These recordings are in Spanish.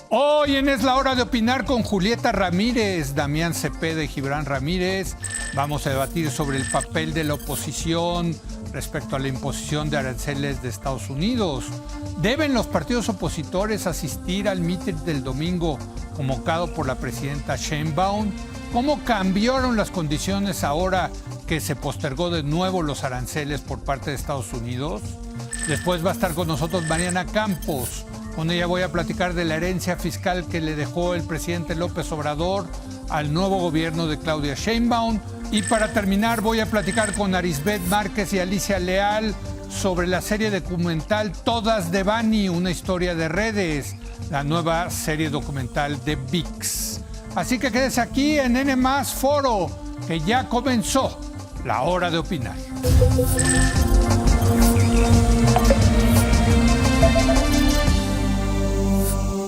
Hoy en Es la Hora de Opinar con Julieta Ramírez, Damián Cepeda y Gibran Ramírez. Vamos a debatir sobre el papel de la oposición respecto a la imposición de aranceles de Estados Unidos. ¿Deben los partidos opositores asistir al mitin del domingo convocado por la presidenta Sheinbaum? ¿Cómo cambiaron las condiciones ahora que se postergó de nuevo los aranceles por parte de Estados Unidos? Después va a estar con nosotros Mariana Campos. Con ella voy a platicar de la herencia fiscal que le dejó el presidente López Obrador al nuevo gobierno de Claudia Sheinbaum. Y para terminar voy a platicar con Arisbet Márquez y Alicia Leal sobre la serie documental Todas de Bani, una historia de redes, la nueva serie documental de ViX. Así que quédese aquí en N+ Foro, que ya comenzó la hora de opinar.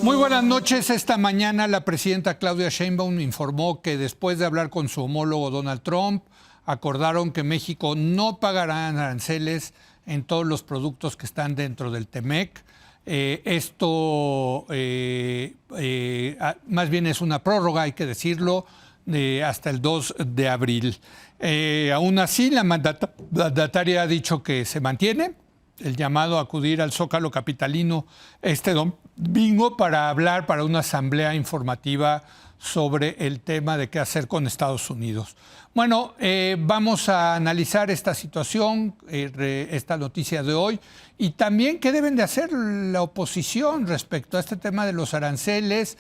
Muy buenas noches. Esta mañana la presidenta Claudia Sheinbaum informó que después de hablar con su homólogo Donald Trump, acordaron que México no pagará aranceles en todos los productos que están dentro del TEMEC. Esto más bien es una prórroga, hay que decirlo, hasta el 2 de abril. Aún así, la mandataria ha dicho que se mantiene el llamado a acudir al Zócalo capitalino este domingo para hablar para una asamblea informativa sobre el tema de qué hacer con Estados Unidos. Bueno, vamos a analizar esta situación, esta noticia de hoy, y también qué deben de hacer la oposición respecto a este tema de los aranceles.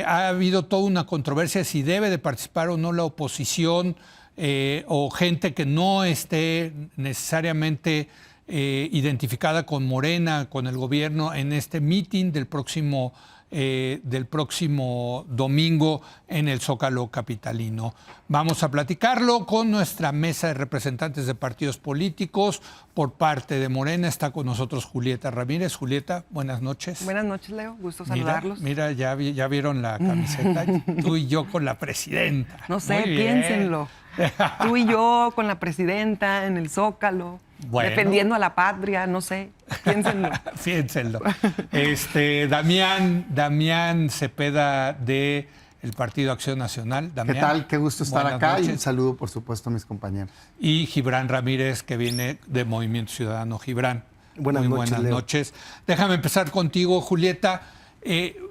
Ha habido toda una controversia si debe de participar o no la oposición o gente que no esté necesariamente identificada con Morena, con el gobierno, en este mitin del próximo domingo en el Zócalo capitalino. Vamos a platicarlo con nuestra mesa de representantes de partidos políticos. Por parte de Morena está con nosotros Julieta Ramírez. Julieta, buenas noches. Buenas noches, Leo. Gusto saludarlos. Mira, ya vieron la camiseta. Tú y yo con la presidenta. No sé, piénsenlo. Tú y yo con la presidenta en el Zócalo. Bueno, defendiendo a la patria, no sé, piénsenlo. Piénsenlo. Damián Cepeda de el Partido Acción Nacional. Damián, ¿qué tal? Qué gusto estar acá noches. Y un saludo, por supuesto, a mis compañeros. Y Gibran Ramírez, que viene de Movimiento Ciudadano. Gibran, buenas noches. Déjame empezar contigo, Julieta.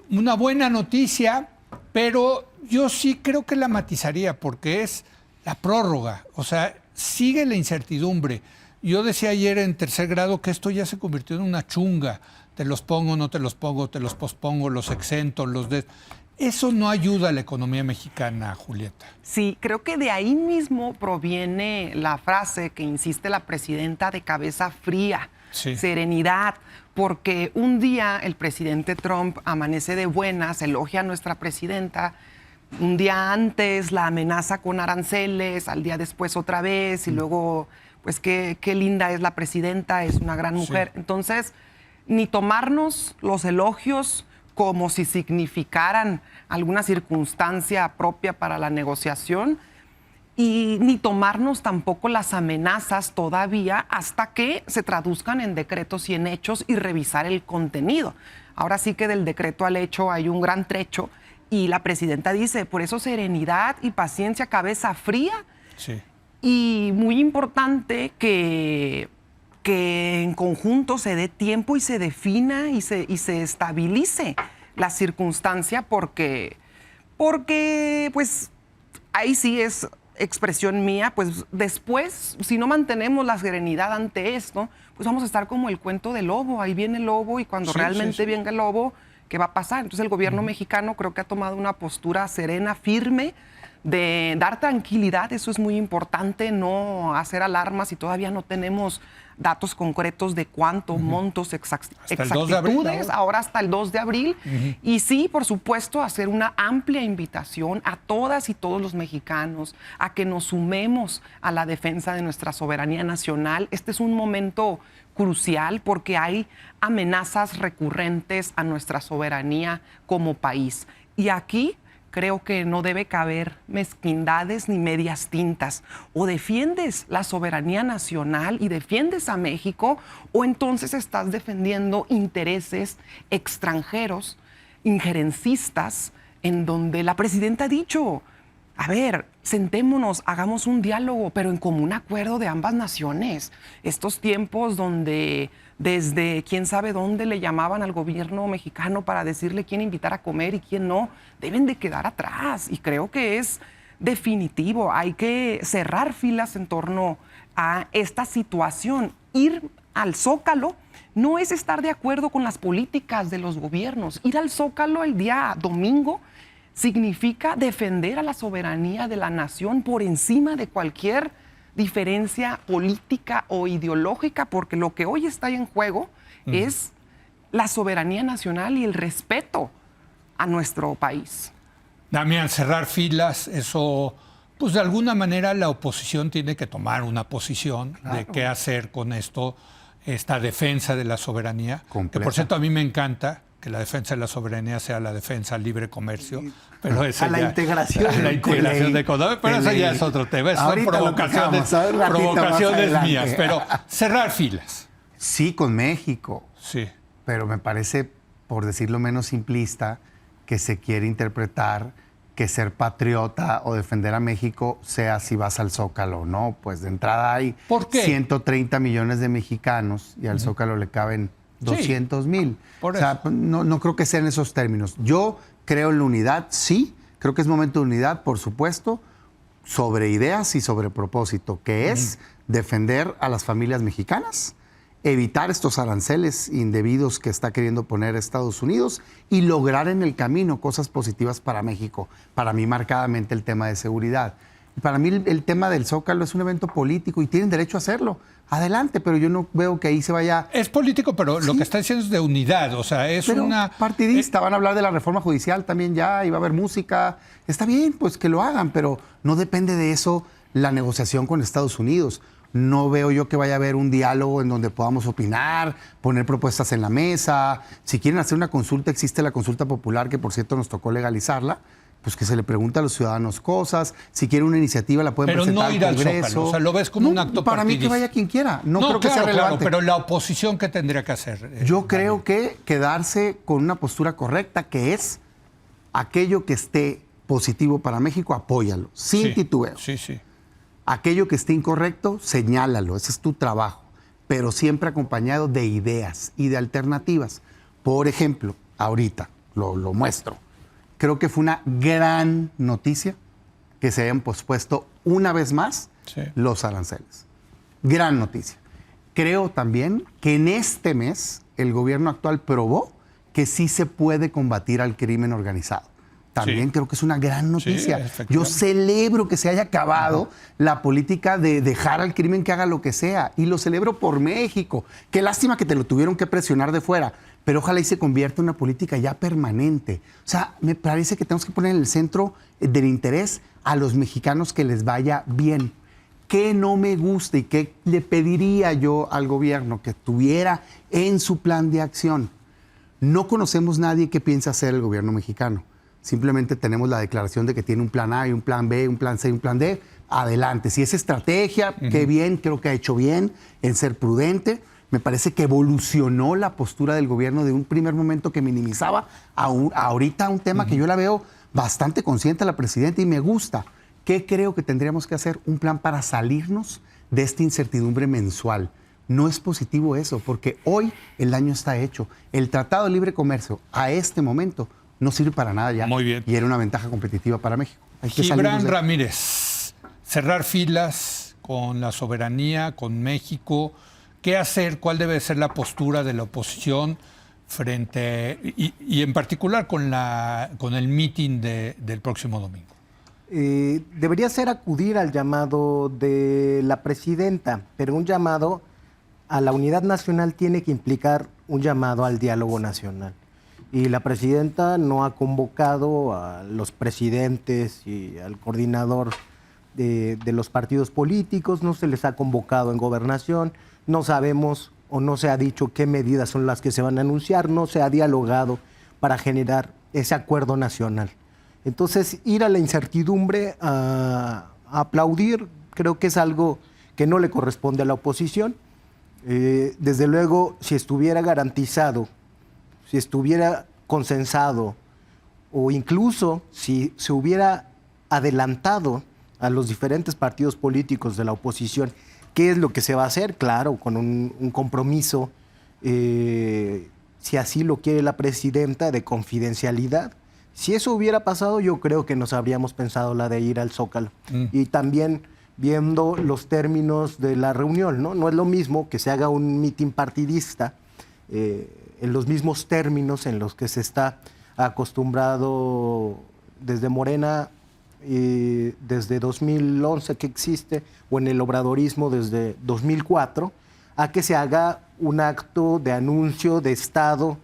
Una buena noticia, pero yo sí creo que la matizaría porque es la prórroga. O sea, sigue la incertidumbre. Yo decía ayer en tercer grado que esto ya se convirtió en una chunga. Te los pongo, no te los pongo, te los pospongo, los exento, Eso no ayuda a la economía mexicana, Julieta. Sí, creo que de ahí mismo proviene la frase que insiste la presidenta de cabeza fría, sí. Serenidad, porque un día el presidente Trump amanece de buenas, elogia a nuestra presidenta, un día antes la amenaza con aranceles, al día después otra vez y luego... pues qué linda es la presidenta, es una gran mujer. Sí. Entonces, ni tomarnos los elogios como si significaran alguna circunstancia propia para la negociación y ni tomarnos tampoco las amenazas todavía hasta que se traduzcan en decretos y en hechos y revisar el contenido. Ahora sí que del decreto al hecho hay un gran trecho y la presidenta dice, por eso serenidad y paciencia, cabeza fría. Sí. Y muy importante que en conjunto se dé tiempo y se defina y se estabilice la circunstancia porque pues ahí sí es expresión mía, pues después, si no mantenemos la serenidad ante esto, pues vamos a estar como el cuento del lobo, ahí viene el lobo y cuando realmente venga el lobo, ¿qué va a pasar? Entonces el gobierno mexicano creo que ha tomado una postura serena, firme, de dar tranquilidad, eso es muy importante, no hacer alarmas y todavía no tenemos datos concretos de cuánto, montos, exactitudes, ahora hasta el 2 de abril. Y sí, por supuesto, hacer una amplia invitación a todas y todos los mexicanos a que nos sumemos a la defensa de nuestra soberanía nacional. Este es un momento crucial porque hay amenazas recurrentes a nuestra soberanía como país. Y aquí creo que no debe caber mezquindades ni medias tintas. O defiendes la soberanía nacional y defiendes a México, o entonces estás defendiendo intereses extranjeros injerencistas en donde la presidenta ha dicho, a ver, sentémonos, hagamos un diálogo, pero en común acuerdo de ambas naciones. Estos tiempos donde desde quién sabe dónde le llamaban al gobierno mexicano para decirle quién invitar a comer y quién no, deben de quedar atrás. Y creo que es definitivo. Hay que cerrar filas en torno a esta situación. Ir al Zócalo no es estar de acuerdo con las políticas de los gobiernos. Ir al Zócalo el día domingo significa defender a la soberanía de la nación por encima de cualquier diferencia política o ideológica, porque lo que hoy está en juego es la soberanía nacional y el respeto a nuestro país. Damián, cerrar filas, eso, pues de alguna manera la oposición tiene que tomar una posición de qué hacer con esto, esta defensa de la soberanía. Completa. Que por cierto a mí me encanta que la defensa de la soberanía sea la defensa al libre comercio, pero esa a la integración de economía, pero eso ya es otro tema, son provocaciones mías, pero cerrar filas. Sí, con México, Sí. pero me parece, por decirlo menos simplista, que se quiere interpretar que ser patriota o defender a México sea si vas al Zócalo, ¿no? Pues de entrada hay ¿Por qué? 130 millones de mexicanos y al Zócalo le caben 200,000. por O sea, no creo que sean esos términos. Yo creo en la unidad, sí, creo que es momento de unidad, por supuesto, sobre ideas y sobre propósito, que es defender a las familias mexicanas, evitar estos aranceles indebidos que está queriendo poner Estados Unidos y lograr en el camino cosas positivas para México. Para mí, marcadamente, el tema de seguridad. Para mí, el tema del Zócalo es un evento político y tienen derecho a hacerlo. Adelante, pero yo no veo que ahí se vaya... Es político, pero lo que está diciendo es de unidad, o sea, es Pero una... partidista, van a hablar de la reforma judicial también ya, y va a haber música. Está bien, pues que lo hagan, pero no depende de eso la negociación con Estados Unidos. No veo yo que vaya a haber un diálogo en donde podamos opinar, poner propuestas en la mesa. Si quieren hacer una consulta, existe la consulta popular, que por cierto nos tocó legalizarla, pues que se le pregunta a los ciudadanos cosas. Si quieren una iniciativa, la pueden Pero presentar no ir al al Congreso. Zócalo, o sea, lo ves como un acto Para mí que partidista. vaya quien quiera. No creo que claro, sea relevante. pero la oposición, ¿qué tendría que hacer? Yo creo que quedarse con una postura correcta, que es aquello que esté positivo para México, apóyalo, sin titubeo. Sí, sí. Aquello que esté incorrecto, señálalo, ese es tu trabajo, pero siempre acompañado de ideas y de alternativas. Por ejemplo, ahorita lo muestro. Creo que fue una gran noticia que se hayan pospuesto una vez más los aranceles. Gran noticia. Creo también que en este mes el gobierno actual probó que sí se puede combatir al crimen organizado. También creo que es una gran noticia. Yo celebro que se haya acabado la política de dejar al crimen que haga lo que sea. Y lo celebro por México. Qué lástima que te lo tuvieron que presionar de fuera. Pero ojalá y se convierta en una política ya permanente. O sea, me parece que tenemos que poner en el centro del interés a los mexicanos que les vaya bien. ¿Qué no me gusta y qué le pediría yo al gobierno que tuviera en su plan de acción? No conocemos nadie que piense hacer el gobierno mexicano. Simplemente tenemos la declaración de que tiene un plan A y un plan B, un plan C y un plan D. Adelante. Si es estrategia, qué bien, creo que ha hecho bien en ser prudente. Me parece que evolucionó la postura del gobierno de un primer momento que minimizaba a ahorita un tema que yo la veo bastante consciente a la presidenta y me gusta. ¿Qué creo que tendríamos que hacer? Un plan para salirnos de esta incertidumbre mensual. No es positivo eso, porque hoy el daño está hecho. El Tratado de Libre Comercio a este momento no sirve para nada ya. Muy bien. Y era una ventaja competitiva para México. Gibran Ramírez, cerrar filas con la soberanía, con México. ¿Qué hacer? ¿Cuál debe ser la postura de la oposición frente, y en particular con el mitin del próximo domingo? Debería ser acudir al llamado de la presidenta, pero un llamado a la unidad nacional tiene que implicar un llamado al diálogo nacional. Y la presidenta no ha convocado a los presidentes y al coordinador de los partidos políticos, no se les ha convocado en gobernación, no sabemos o no se ha dicho qué medidas son las que se van a anunciar, no se ha dialogado para generar ese acuerdo nacional. Entonces, ir a la incertidumbre a aplaudir, creo que es algo que no le corresponde a la oposición. Desde luego, si estuviera garantizado, si estuviera consensado o incluso si se hubiera adelantado a los diferentes partidos políticos de la oposición qué es lo que se va a hacer, claro, con un compromiso, si así lo quiere la presidenta, de confidencialidad. Si eso hubiera pasado, yo creo que nos habríamos pensado la de ir al Zócalo. Y también viendo los términos de la reunión, ¿no? No es lo mismo que se haga un mitin partidista en los mismos términos en los que se está acostumbrado desde Morena, desde 2011 que existe, o en el obradorismo desde 2004, a que se haga un acto de anuncio de Estado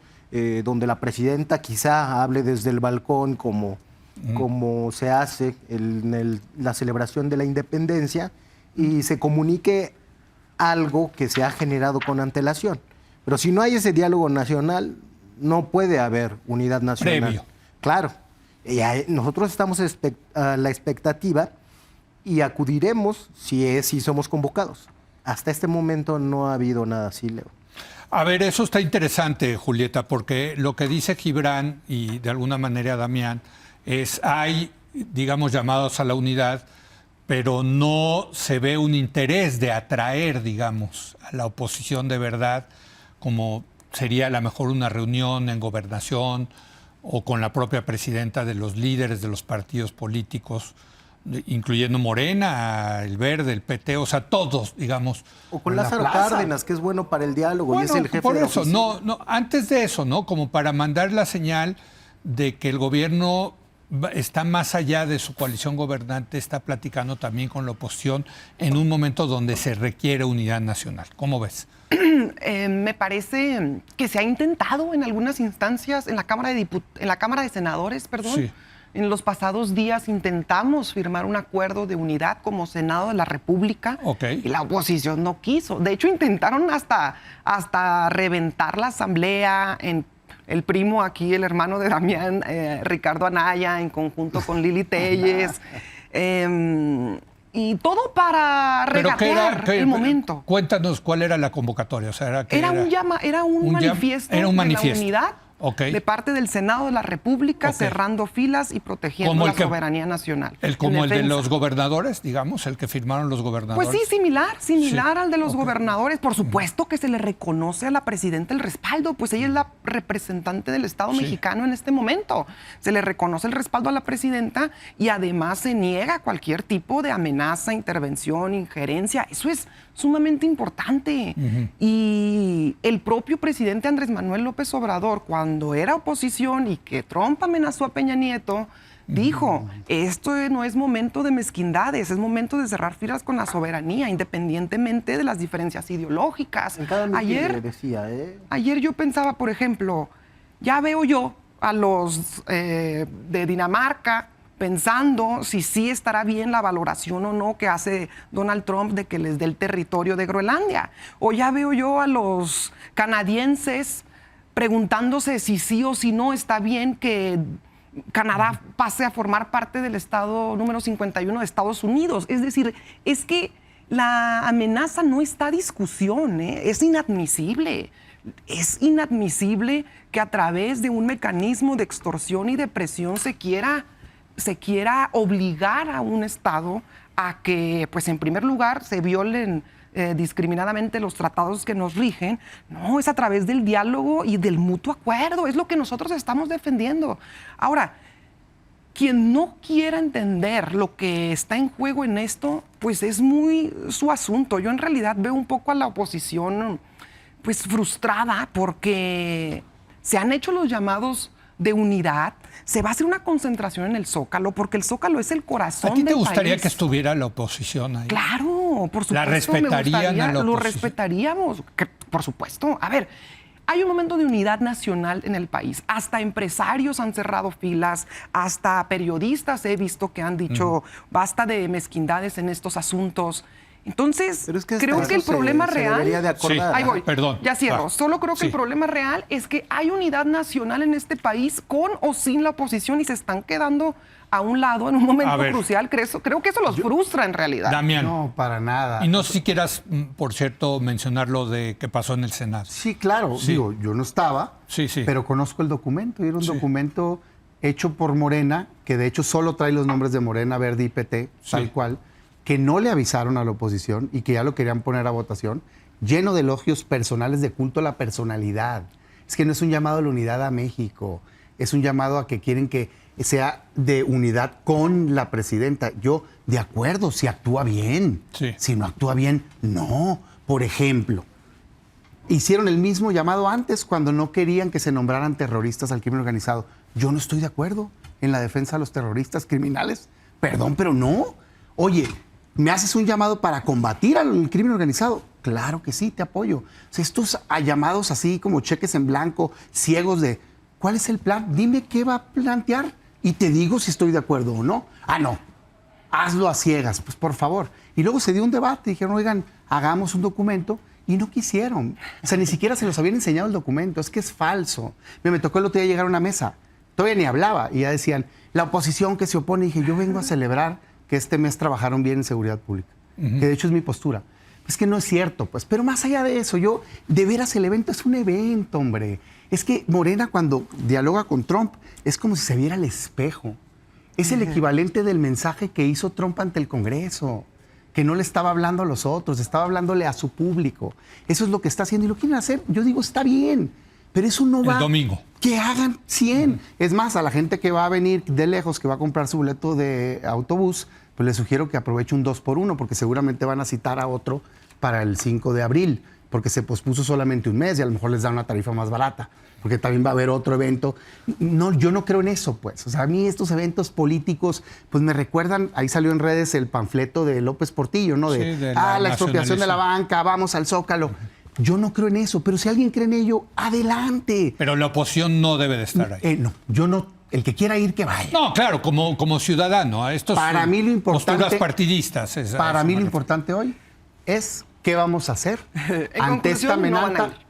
donde la presidenta quizá hable desde el balcón como se hace en la celebración de la independencia y se comunique algo que se ha generado con antelación. Pero si no hay ese diálogo nacional, no puede haber unidad nacional. Previo. Claro. Y nosotros estamos a la expectativa y acudiremos si somos convocados. Hasta este momento no ha habido nada así, Leo. A ver, eso está interesante, Julieta, porque lo que dice Gibran y de alguna manera Damián hay, digamos, llamados a la unidad, pero no se ve un interés de atraer, digamos, a la oposición de verdad, como sería a lo mejor una reunión en Gobernación o con la propia presidenta de los líderes de los partidos políticos, incluyendo Morena, el Verde, el PT, o sea, todos, digamos. O con Lázaro Cárdenas, que es bueno para el diálogo, y es el jefe por de la eso, oficina. antes de eso, ¿no? Como para mandar la señal de que el gobierno está más allá de su coalición gobernante, está platicando también con la oposición en un momento donde se requiere unidad nacional. ¿Cómo ves? Me parece que se ha intentado en algunas instancias, en la Cámara de Senadores, perdón. Sí. En los pasados días intentamos firmar un acuerdo de unidad como Senado de la República y la oposición no quiso. De hecho, intentaron hasta reventar la asamblea. El primo aquí, el hermano de Damián, Ricardo Anaya, en conjunto con Lili Telles. Y todo para regatear el momento. Cuéntanos cuál era la convocatoria. O sea, era un manifiesto de la unidad de parte del Senado de la República, cerrando filas y protegiendo la soberanía nacional. Como el de los gobernadores, digamos, el que firmaron los gobernadores. Pues sí, similar al de los gobernadores. Por supuesto que se le reconoce a la presidenta el respaldo, pues ella es la representante del Estado mexicano en este momento. Se le reconoce el respaldo a la presidenta y además se niega cualquier tipo de amenaza, intervención, injerencia. Eso es sumamente importante. Y el propio presidente Andrés Manuel López Obrador, cuando era oposición y que Trump amenazó a Peña Nieto, dijo, esto no es momento de mezquindades, es momento de cerrar filas con la soberanía, independientemente de las diferencias ideológicas. En cada ayer decía, Ayer yo pensaba, por ejemplo, ya veo yo a los de Dinamarca pensando si sí estará bien la valoración o no que hace Donald Trump de que les dé el territorio de Groenlandia. O ya veo yo a los canadienses preguntándose si sí o si no está bien que Canadá pase a formar parte del estado número 51 de Estados Unidos. Es decir, es que la amenaza no está a discusión, es inadmisible. Es inadmisible que a través de un mecanismo de extorsión y de presión se quiera obligar a un Estado a que, pues en primer lugar, se violen discriminadamente los tratados que nos rigen. No, es a través del diálogo y del mutuo acuerdo. Es lo que nosotros estamos defendiendo. Ahora, quien no quiera entender lo que está en juego en esto, pues es muy su asunto. Yo en realidad veo un poco a la oposición pues frustrada porque se han hecho los llamados de unidad. Se va a hacer una concentración en el Zócalo, porque el Zócalo es el corazón del país. ¿A ti te gustaría que estuviera la oposición ahí? Claro, por supuesto. ¿La respetarían a la oposición? Lo respetaríamos, por supuesto. A ver, hay un momento de unidad nacional en el país. Hasta empresarios han cerrado filas, hasta periodistas he visto que han dicho basta de mezquindades en estos asuntos. Entonces, Pero es que creo hasta que el eso se- problema se real... debería de acordar. Ahí voy. Perdón. Ya cierro. Ah, Solo creo que sí. el problema real es que hay unidad nacional en este país con o sin la oposición y se están quedando a un lado en un A momento ver. crucial. Creo que eso los frustra en realidad. Damián, No, para nada. y no sé si quieras, por cierto, mencionar lo de que pasó en el Senado. Sí, claro. Sí. Digo, yo no estaba, Sí, sí. pero conozco el documento. Y era un Sí. documento hecho por Morena, que de hecho solo trae los nombres de Morena, Verde y PT, Sí. tal cual, que no le avisaron a la oposición y que ya lo querían poner a votación, lleno de elogios personales de culto a la personalidad. Es que no es un llamado a la unidad a México, es un llamado a que quieren que sea de unidad con la presidenta. Yo, de acuerdo, si actúa bien. Sí. Si no actúa bien, no. Por ejemplo, hicieron el mismo llamado antes cuando no querían que se nombraran terroristas al crimen organizado. Yo no estoy de acuerdo en la defensa de los terroristas criminales. Perdón, pero no. Oye, ¿me haces un llamado para combatir al crimen organizado? Claro que sí, te apoyo. O sea, estos llamados así como cheques en blanco, ciegos de, ¿cuál es el plan? Dime qué va a plantear y te digo si estoy de acuerdo o no. Ah, no. Hazlo a ciegas, pues por favor. Y luego se dio un debate, dijeron, oigan, hagamos un documento, y no quisieron. O sea, ni siquiera se los habían enseñado el documento, es que es falso. Me tocó el otro día llegar a una mesa, todavía ni hablaba, y ya decían, la oposición que se opone, y dije, yo vengo a celebrar que este mes trabajaron bien en seguridad pública, que de hecho es mi postura. Es que no es cierto, pues, pero más allá de eso, de veras el evento es un evento, hombre. Es que Morena cuando dialoga con Trump, es como si se viera al espejo. Es el equivalente del mensaje que hizo Trump ante el Congreso, que no le estaba hablando a los otros, estaba hablándole a su público. Eso es lo que está haciendo y lo quieren hacer. Yo digo, está bien, pero eso no va... El domingo. Que hagan 100. Es más, a la gente que va a venir de lejos, que va a comprar su boleto de autobús, pues les sugiero que aproveche un 2x1, porque seguramente van a citar a otro para el 5 de abril, porque se pospuso solamente un mes y a lo mejor les da una tarifa más barata, porque también va a haber otro evento. No, yo no creo en eso, pues. O sea, a mí estos eventos políticos, pues me recuerdan, ahí salió en redes el panfleto de López Portillo, ¿no? De, Sí, de la la expropiación de la nacionalización. banca, vamos al Zócalo. Yo no creo en eso, pero si alguien cree en ello, adelante. Pero la oposición no debe de estar ahí. No, yo no. El que quiera ir, que vaya. No, claro, como ciudadano. Estos Para mí lo importante- posturas partidistas. Para mí lo importante hoy es qué vamos a hacer ante esta conclusión, no van a amenaza. ir.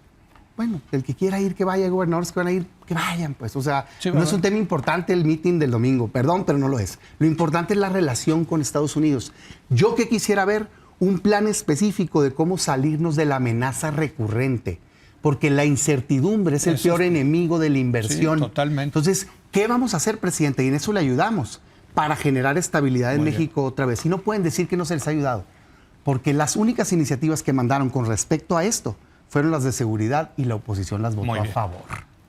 Bueno, el que quiera ir, que vaya, gobernadores que van a ir, que vayan, pues. O sea, Sí, no ¿verdad? es un tema importante el meeting del domingo, perdón, pero no lo es. Lo importante es la relación con Estados Unidos. Yo que quisiera ver un plan específico de cómo salirnos de la amenaza recurrente, porque la incertidumbre es el Eso peor es- enemigo de la inversión. Sí, totalmente. Entonces, ¿qué vamos a hacer, presidente? Y en eso le ayudamos para generar estabilidad en Muy bien. México otra vez. Y no pueden decir que no se les ha ayudado, porque las únicas iniciativas que mandaron con respecto a esto fueron las de seguridad y la oposición las votó Muy a bien. favor.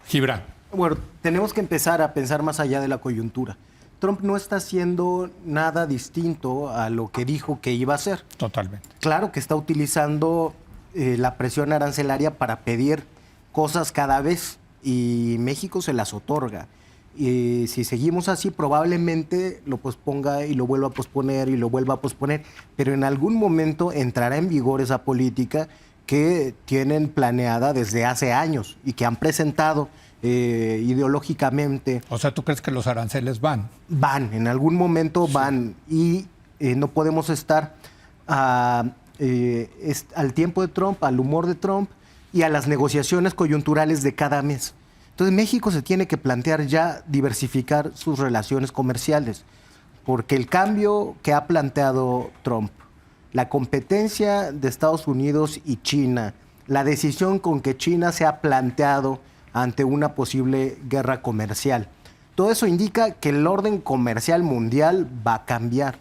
Gibran. Bueno, tenemos que empezar a pensar más allá de la coyuntura. Trump no está haciendo nada distinto a lo que dijo que iba a hacer. Totalmente. Claro que está utilizando la presión arancelaria para pedir cosas cada vez y México se las otorga. Y si seguimos así, probablemente lo posponga y lo vuelva a posponer y lo vuelva a posponer. Pero en algún momento entrará en vigor esa política que tienen planeada desde hace años y que han presentado ideológicamente. O sea, ¿tú crees que los aranceles van? Van, en algún momento van y no podemos estar al tiempo de Trump, al humor de Trump y a las negociaciones coyunturales de cada mes. Entonces México se tiene que plantear ya diversificar sus relaciones comerciales, porque el cambio que ha planteado Trump, la competencia de Estados Unidos y China, la decisión con que China se ha planteado ante una posible guerra comercial, todo eso indica que el orden comercial mundial va a cambiar.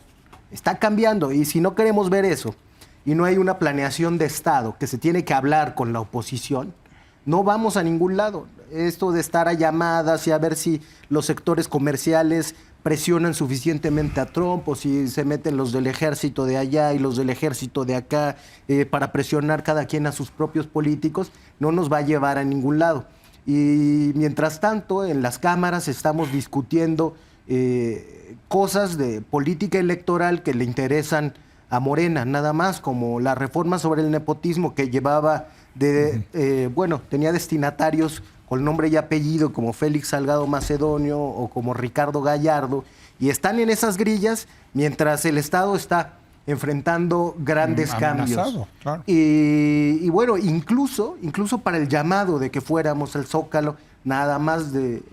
Está cambiando y si no queremos ver eso y no hay una planeación de Estado que se tiene que hablar con la oposición, no vamos a ningún lado. Esto de estar a llamadas y a ver si los sectores comerciales presionan suficientemente a Trump o si se meten los del ejército de allá y los del ejército de acá para presionar cada quien a sus propios políticos, no nos va a llevar a ningún lado. Y mientras tanto, en las cámaras estamos discutiendo cosas de política electoral que le interesan a Morena, nada más, como la reforma sobre el nepotismo que llevaba tenía destinatarios con nombre y apellido como Félix Salgado Macedonio o como Ricardo Gallardo, y están en esas grillas mientras el Estado está enfrentando grandes cambios. Amenazado, claro. Y bueno, incluso para el llamado de que fuéramos el Zócalo, nada más de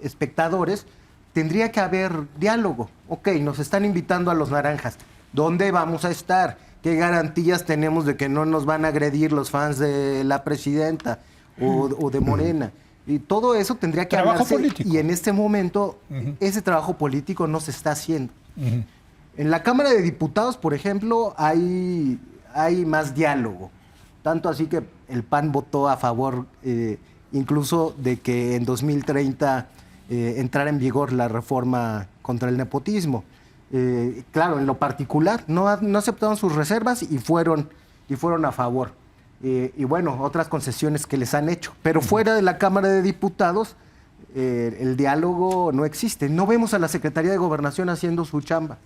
espectadores, tendría que haber diálogo. Ok, nos están invitando a los naranjas. ¿Dónde vamos a estar? ¿Qué garantías tenemos de que no nos van a agredir los fans de la presidenta o de Morena? Y todo eso tendría que Trabajo hablarse. político. Y en este momento, ese trabajo político no se está haciendo. En la Cámara de Diputados, por ejemplo, hay más diálogo. Tanto así que el PAN votó a favor incluso de que en 2030 entrara en vigor la reforma contra el nepotismo. Claro, en lo particular, no aceptaron sus reservas y fueron a favor. Y bueno, otras concesiones que les han hecho. Pero fuera de la Cámara de Diputados, el diálogo no existe. No vemos a la Secretaría de Gobernación haciendo su chamba.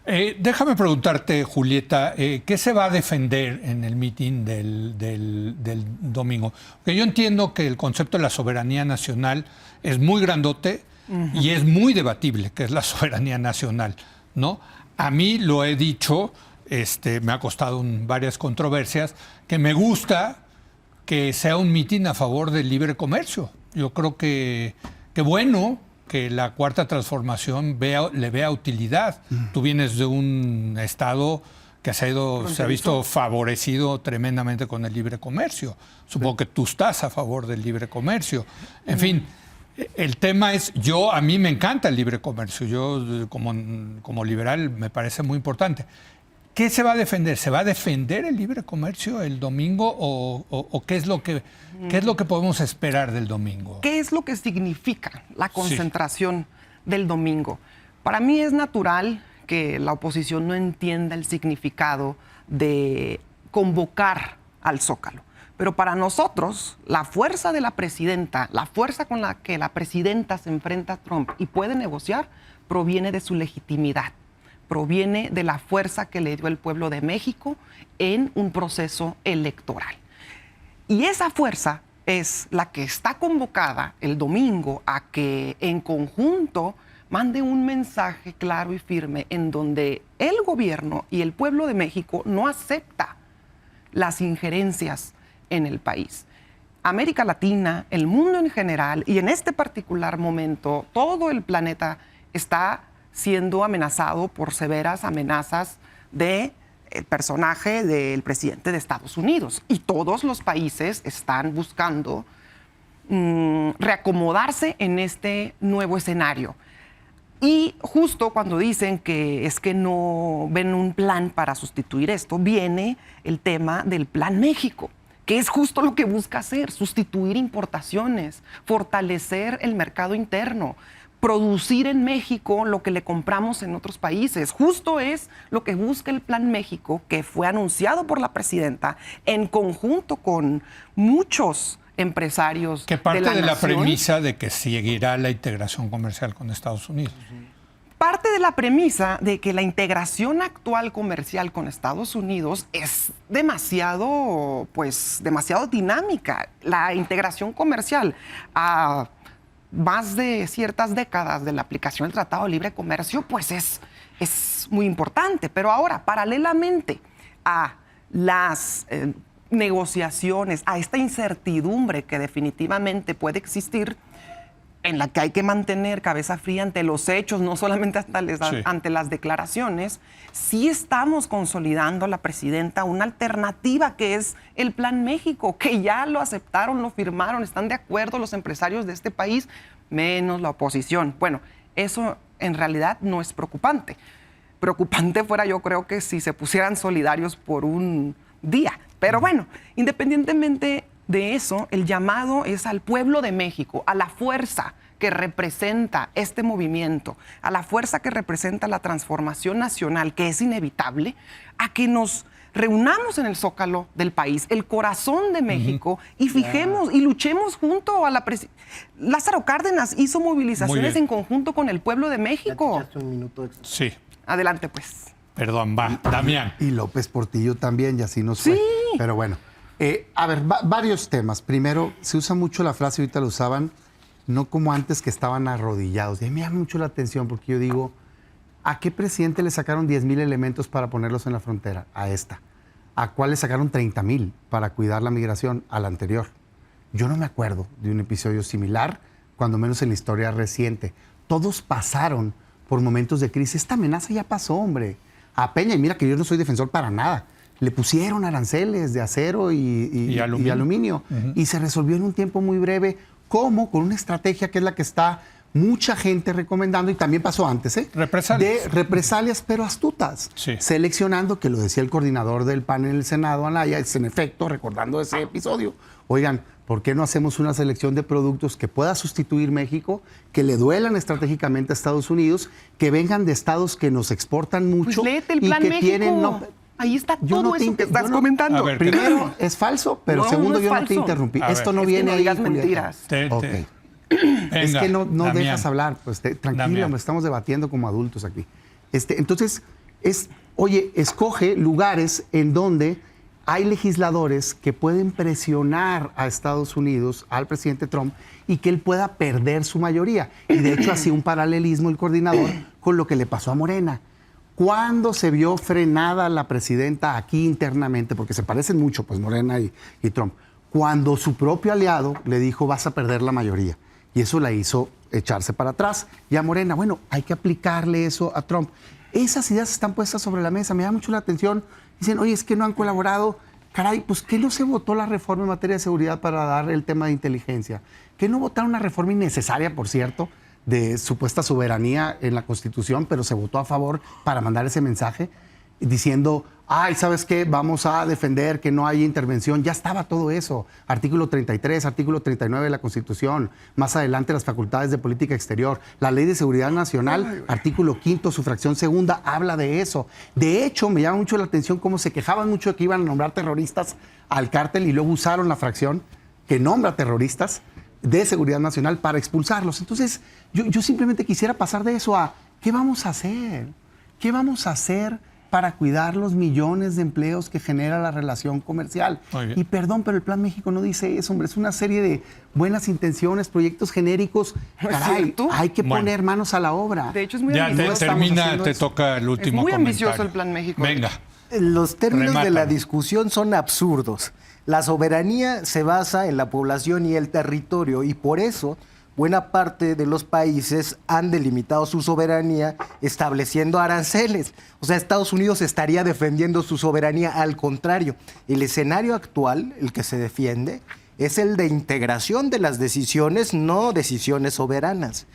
Déjame preguntarte, Julieta, ¿qué se va a defender en el mitin del domingo? Porque yo entiendo que el concepto de la soberanía nacional es muy grandote y es muy debatible, que es la soberanía nacional, ¿no? A mí lo he dicho, me ha costado varias controversias, que me gusta que sea un mitin a favor del libre comercio. Yo creo que bueno que la Cuarta Transformación le vea utilidad. Tú vienes de un estado que se ha visto favorecido tremendamente con el libre comercio. Supongo que tú estás a favor del libre comercio. En fin, el tema es, a mí me encanta el libre comercio. Yo como liberal me parece muy importante. ¿Qué se va a defender? ¿Se va a defender el libre comercio el domingo o qué es lo que podemos esperar del domingo? ¿Qué es lo que significa la concentración del domingo? Para mí es natural que la oposición no entienda el significado de convocar al Zócalo. Pero para nosotros, la fuerza de la presidenta, la fuerza con la que la presidenta se enfrenta a Trump y puede negociar, proviene de su legitimidad. Proviene de la fuerza que le dio el pueblo de México en un proceso electoral. Y esa fuerza es la que está convocada el domingo a que en conjunto mande un mensaje claro y firme en donde el gobierno y el pueblo de México no acepta las injerencias en el país. América Latina, el mundo en general y en este particular momento, todo el planeta está siendo amenazado por severas amenazas del personaje del presidente de Estados Unidos. Y todos los países están buscando reacomodarse en este nuevo escenario. Y justo cuando dicen que es que no ven un plan para sustituir esto, viene el tema del Plan México, que es justo lo que busca hacer, sustituir importaciones, fortalecer el mercado interno, producir en México lo que le compramos en otros países. Justo es lo que busca el Plan México, que fue anunciado por la presidenta en conjunto con muchos empresarios que parte de la nación. Premisa de que seguirá la integración comercial con Estados Unidos. Parte de la premisa de que la integración actual comercial con Estados Unidos es demasiado dinámica. La integración comercial a más de ciertas décadas de la aplicación del Tratado de Libre Comercio, pues es muy importante. Pero ahora, paralelamente a las negociaciones, a esta incertidumbre que definitivamente puede existir, en la que hay que mantener cabeza fría ante los hechos, no solamente ante las declaraciones, sí estamos consolidando a la presidenta una alternativa que es el Plan México, que ya lo aceptaron, lo firmaron, están de acuerdo los empresarios de este país, menos la oposición. Bueno, eso en realidad no es preocupante. Preocupante fuera, yo creo, que si se pusieran solidarios por un día. Pero bueno, independientemente de eso, el llamado es al pueblo de México, a la fuerza que representa este movimiento, a la fuerza que representa la transformación nacional, que es inevitable, a que nos reunamos en el Zócalo del país, el corazón de México, y fijemos y luchemos junto a la presidenta. Lázaro Cárdenas hizo movilizaciones en conjunto con el pueblo de México. Ya te echaste un minuto extra. Sí. Adelante, pues. Perdón, va. Damián. Y López Portillo también, y así nos fue. Sí. Pero bueno. A ver, varios temas. Primero, se usa mucho la frase, ahorita lo usaban, no como antes que estaban arrodillados. Y a mí me llama mucho la atención porque yo digo, ¿A qué presidente le sacaron 10,000 elementos para ponerlos en la frontera? A esta. ¿A cuál le sacaron 30,000 para cuidar la migración? A la anterior. Yo no me acuerdo de un episodio similar, cuando menos en la historia reciente. Todos pasaron por momentos de crisis. Esta amenaza ya pasó, hombre. A Peña, y mira que yo no soy defensor para nada, le pusieron aranceles de acero y aluminio. Y se resolvió en un tiempo muy breve. ¿Cómo? Con una estrategia que es la que está mucha gente recomendando, y también pasó antes, Represalias. de represalias, pero astutas. Sí. Seleccionando, que lo decía el coordinador del PAN en el Senado, Anaya, es en efecto, recordando ese episodio. Oigan, ¿por qué no hacemos una selección de productos que pueda sustituir México, que le duelan estratégicamente a Estados Unidos, que vengan de estados que nos exportan mucho? Pues léete el y Plan que México. tienen, Ahí está yo todo no te eso que inter- estás yo no- comentando. A ver, primero, es falso, pero No, segundo, no es yo no falso. te interrumpí. A ver. Esto no Es que viene no ahí. digas Julieta. mentiras. Ok. Venga, Es que no Damián. dejas hablar, pues tranquilo, Damián. hombre, estamos debatiendo como adultos aquí. Entonces, oye, escoge lugares en donde hay legisladores que pueden presionar a Estados Unidos, al presidente Trump, y que él pueda perder su mayoría. Y de hecho hacía un paralelismo el coordinador con lo que le pasó a Morena. ¿Cuándo se vio frenada la presidenta aquí internamente? Porque se parecen mucho, pues Morena y Trump. Cuando su propio aliado le dijo, vas a perder la mayoría. Y eso la hizo echarse para atrás. Y a Morena, bueno, hay que aplicarle eso a Trump. Esas ideas están puestas sobre la mesa. Me da mucho la atención. Dicen, oye, es que no han colaborado. Caray, pues ¿qué no se votó la reforma en materia de seguridad para dar el tema de inteligencia? ¿Qué no votaron una reforma innecesaria, por cierto, de supuesta soberanía en la Constitución, pero se votó a favor para mandar ese mensaje diciendo, ay, ¿sabes qué? Vamos a defender que no haya intervención. Ya estaba todo eso. Artículo 33, artículo 39 de la Constitución. Más adelante las facultades de política exterior. La Ley de Seguridad Nacional, artículo 5, su fracción segunda, habla de eso. De hecho, me llama mucho la atención cómo se quejaban mucho de que iban a nombrar terroristas al cártel y luego usaron la fracción que nombra terroristas de seguridad nacional para expulsarlos. Entonces, yo simplemente quisiera pasar de eso a, ¿qué vamos a hacer? ¿Qué vamos a hacer para cuidar los millones de empleos que genera la relación comercial? Muy bien. Y perdón, pero el Plan México no dice eso, hombre. Es una serie de buenas intenciones, proyectos genéricos. ¿No es Caray, cierto? hay que Bueno. poner manos a la obra. De hecho, es muy Ya ambicioso. termina, haciendo te eso. toca el último muy comentario. ambicioso el Plan México. Venga. Los términos de la Remátalo. discusión son absurdos. La soberanía se basa en la población y el territorio, y por eso buena parte de los países han delimitado su soberanía estableciendo aranceles. O sea, Estados Unidos estaría defendiendo su soberanía. Al contrario, el escenario actual, el que se defiende, es el de integración de las decisiones, no decisiones soberanas.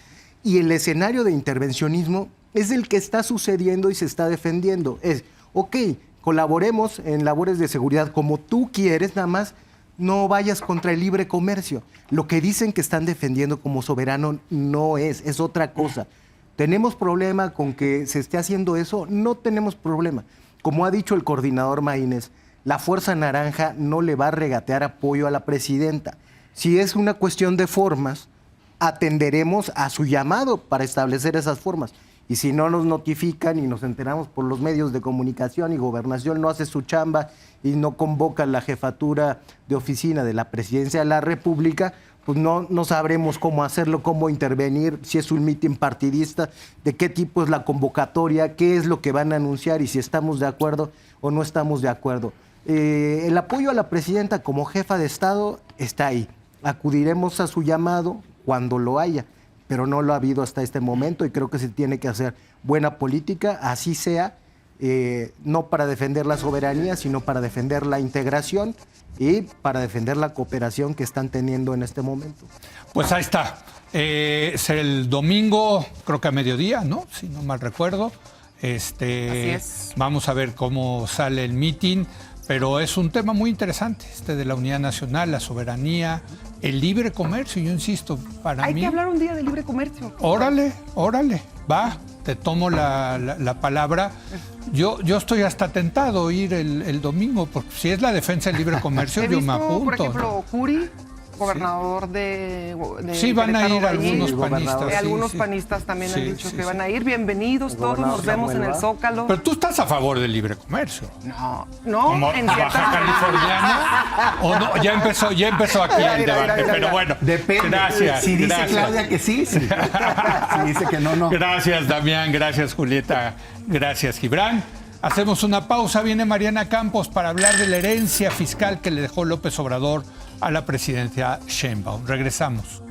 Y el escenario de intervencionismo es el que está sucediendo y se está defendiendo. Es, ok, colaboremos en labores de seguridad como tú quieres, nada más no vayas contra el libre comercio. Lo que dicen que están defendiendo como soberano no es otra cosa. ¿Tenemos problema con que se esté haciendo eso? No tenemos problema. Como ha dicho el coordinador Maínez, la Fuerza Naranja no le va a regatear apoyo a la presidenta. Si es una cuestión de formas, atenderemos a su llamado para establecer esas formas. Y si no nos notifican y nos enteramos por los medios de comunicación y Gobernación no hace su chamba y no convoca la jefatura de oficina de la Presidencia de la República, pues no sabremos cómo hacerlo, cómo intervenir, si es un mitin partidista, de qué tipo es la convocatoria, qué es lo que van a anunciar y si estamos de acuerdo o no estamos de acuerdo. El apoyo a la presidenta como jefa de Estado está ahí. Acudiremos a su llamado cuando lo haya, pero no lo ha habido hasta este momento y creo que se tiene que hacer buena política, así sea, no para defender la soberanía, sino para defender la integración y para defender la cooperación que están teniendo en este momento. Pues ahí está. Es el domingo, creo que a mediodía, ¿no? Si no mal recuerdo. Así es. Vamos a ver cómo sale el mitin, pero es un tema muy interesante, de la unidad nacional, la soberanía, el libre comercio, yo insisto, para Hay mí... que hablar un día de libre comercio. Órale, va, te tomo la palabra. Yo estoy hasta tentado a ir el domingo, porque si es la defensa del libre comercio, He yo me visto, apunto. por ejemplo, Curi gobernador de Sí, van a Querétaro ir va a ir. algunos El gobernador. panistas. sí, Algunos sí. panistas también Sí, han dicho sí, que sí. van a ir. Bienvenidos El todos, gobernador nos vemos en Samuel el va. Zócalo. Pero tú estás a favor del libre comercio. No, no, Como en Baja cierta Californiana. ¿O no? Ya empezó aquí el Mira, debate. mira. Pero bueno, Depende. gracias. Si dice gracias. Claudia que sí, sí. Si dice que no, no. Gracias, Damián. Gracias, Julieta. Gracias, Gibran. Hacemos una pausa. Viene Mariana Campos para hablar de la herencia fiscal que le dejó López Obrador a la presidencia Sheinbaum. Regresamos.